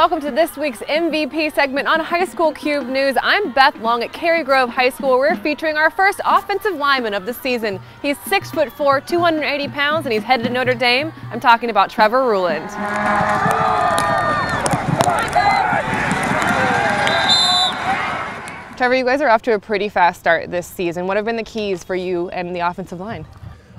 welcome to this week's MVP segment on High School Cube News. I'm Beth Long at Cary-Grove High School. We're featuring our first offensive lineman of the season. He's 6'4", 280 pounds, and he's headed to Notre Dame. I'm talking about Trevor Ruhland. Trevor, you guys are off to a pretty fast start this season. What have been the keys for you and the offensive line?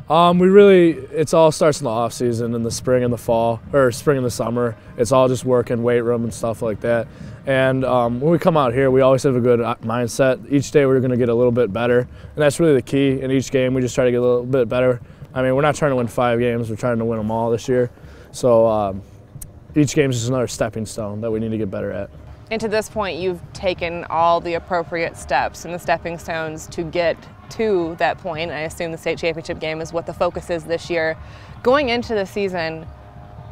It all starts in the off season, in the spring and the fall, or spring and the summer. It's all just working, weight room and stuff like that. And when we come out here, we always have a good mindset. Each day we're going to get a little bit better, and that's really the key. In each game, we just try to get a little bit better. I mean, we're not trying to win 5 games. We're trying to win them all this year. So each game is just another stepping stone that we need to get better at. And to this point, you've taken all the appropriate steps and the stepping stones to get to that point. I assume the state championship game is what the focus is this year. Going into the season,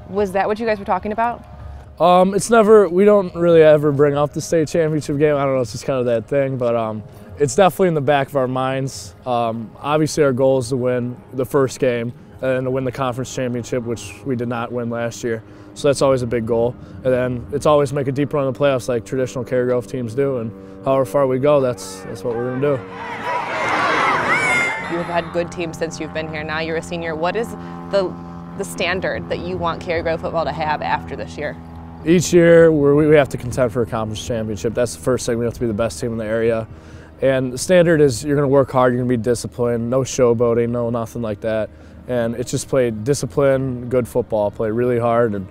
was that what you guys were talking about? We don't really ever bring up the state championship game. I don't know, it's just kind of that thing, but it's definitely in the back of our minds. Obviously our goal is to win the first game and to win the conference championship, which we did not win last year. So that's always a big goal. And then it's always make a deep run in the playoffs like traditional Cary-Grove teams do, and however far we go, that's what we're going to do. You've had good teams since you've been here. Now you're a senior. What is the standard that you want Cary-Grove football to have after this year? Each year we have to contend for a conference championship. That's the first thing. We have to be the best team in the area. And the standard is you're going to work hard, you're going to be disciplined, no showboating, no nothing like that. And it's just play discipline, good football, play really hard, and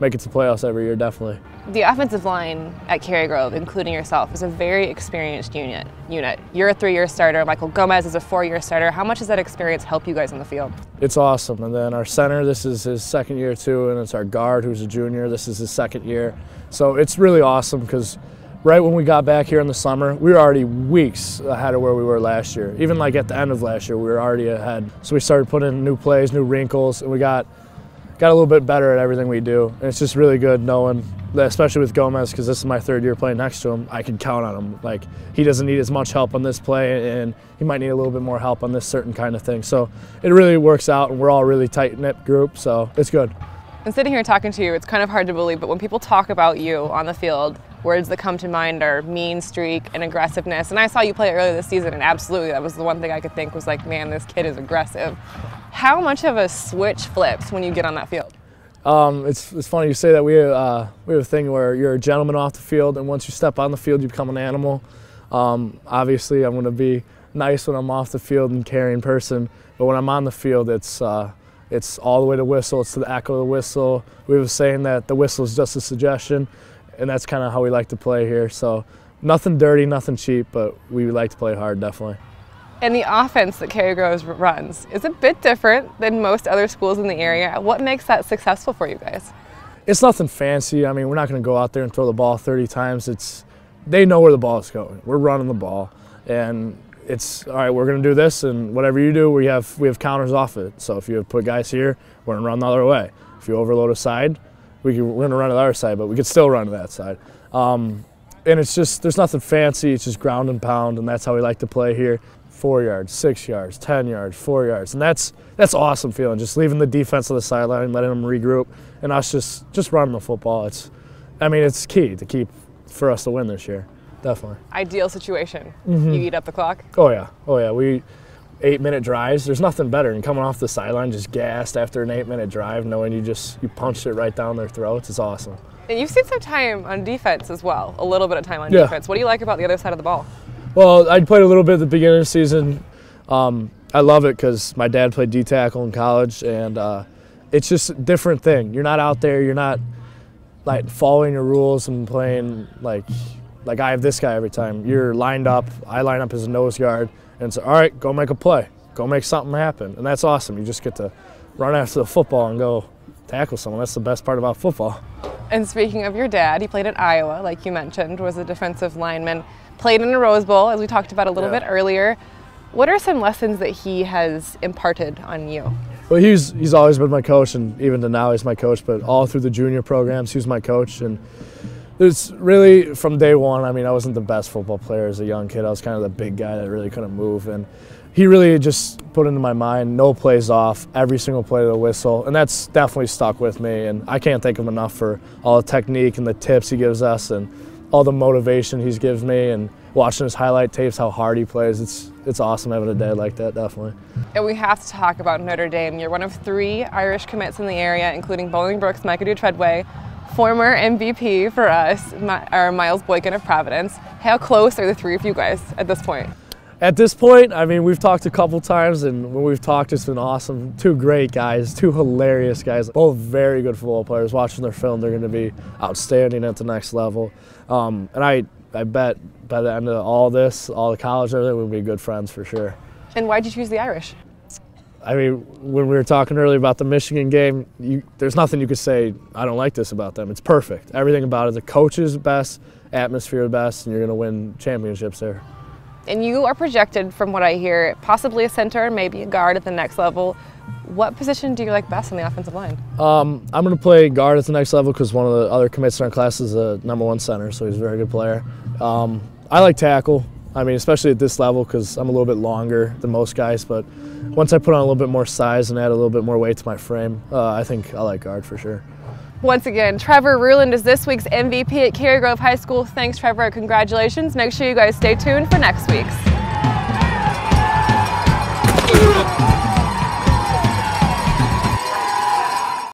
make it to playoffs every year, definitely. The offensive line at Cary-Grove, including yourself, is a very experienced unit. You're a 3-year starter. Michael Gomez is a 4-year starter. How much does that experience help you guys on the field? It's awesome. And then our center, this is his 2nd year too, and it's our guard who's a junior. This is his 2nd year. So it's really awesome because right when we got back here in the summer, we were already weeks ahead of where we were last year. Even like at the end of last year, we were already ahead. So we started putting in new plays, new wrinkles, and we got a little bit better at everything we do. And it's just really good knowing that, especially with Gomez, because this is my 3rd year playing next to him, I can count on him. Like, he doesn't need as much help on this play, and he might need a little bit more help on this certain kind of thing. So it really works out, and we're all a really tight-knit group, so it's good. And sitting here talking to you, it's kind of hard to believe, but when people talk about you on the field, words that come to mind are mean streak and aggressiveness. And I saw you play earlier this season, and absolutely that was the one thing I could think was like, man, this kid is aggressive. How much of a switch flips when you get on that field? It's funny you say that. We have a thing where you're a gentleman off the field, and once you step on the field, you become an animal. Obviously, I'm going to be nice when I'm off the field and caring person, but when I'm on the field, it's all the way to whistle. It's to the echo of the whistle. We have a saying that the whistle is just a suggestion, and that's kind of how we like to play here. So nothing dirty, nothing cheap, but we like to play hard, definitely. And the offense that Cary-Grove runs is a bit different than most other schools in the area. What makes that successful for you guys? It's nothing fancy. I mean, we're not going to go out there and throw the ball 30 times. They know where the ball is going. We're running the ball, and it's all right. We're going to do this, and whatever you do, we have counters off it. So if you put guys here, we're going to run the other way. If you overload a side, we're going to run to the other side, but we can still run to that side. And it's just, there's nothing fancy. It's just ground and pound, and that's how we like to play here. 4 yards, 6 yards, 10 yards, 4 yards, and that's awesome feeling. Just leaving the defense on the sideline, letting them regroup, and us just running the football. It's key for us to win this year, definitely. Ideal situation. You eat up the clock. Oh yeah. We 8-minute drives. There's nothing better than coming off the sideline just gassed after an 8-minute drive, knowing you punched it right down their throats. It's awesome. And you've seen some time on defense as well. A little bit of time on defense. What do you like about the other side of the ball? Well, I played a little bit at the beginning of the season. I love it because my dad played D-tackle in college, and it's just a different thing. You're not out there. You're not like following your rules and playing like I have this guy every time. You're lined up. I line up as a nose guard, and it's all right, go make a play. Go make something happen, and that's awesome. You just get to run after the football and go tackle someone. That's the best part about football. And speaking of your dad, he played at Iowa, like you mentioned, was a defensive lineman. Played in a Rose Bowl, as we talked about a little bit earlier. What are some lessons that he has imparted on you? Well, he's always been my coach, and even to now he's my coach, but all through the junior programs, he was my coach. And there's really, from day one, I mean, I wasn't the best football player as a young kid. I was kind of the big guy that really couldn't move. And he really just put into my mind, no plays off, every single play to the whistle, and that's definitely stuck with me. And I can't thank him enough for all the technique and the tips he gives us and all the motivation he's given me, and watching his highlight tapes, how hard he plays. It's awesome having a dad like that, definitely. And we have to talk about Notre Dame. You're one of 3 Irish commits in the area, including Bolingbrook's Micah Treadway, former MVP for us, Miles Boykin of Providence. How close are the 3 of you guys at this point? At this point, I mean, we've talked a couple times, and when we've talked, it's been awesome. 2 great guys, 2 hilarious guys, both very good football players. Watching their film, they're going to be outstanding at the next level. And I bet by the end of all this, all the college, everything, we'll be good friends for sure. And why'd you choose the Irish? I mean, when we were talking earlier about the Michigan game, there's nothing you could say, I don't like this about them. It's perfect. Everything about it, the coach is the best, atmosphere the best, and you're going to win championships there. And you are projected, from what I hear, possibly a center, maybe a guard at the next level. What position do you like best on the offensive line? I'm going to play guard at the next level because one of the other commits in our class is a #1 center, so he's a very good player. I like tackle, I mean, especially at this level because I'm a little bit longer than most guys, but once I put on a little bit more size and add a little bit more weight to my frame, I think I like guard for sure. Once again, Trevor Ruhland is this week's MVP at Cary-Grove High School. Thanks, Trevor. Congratulations. Make sure you guys stay tuned for next week's.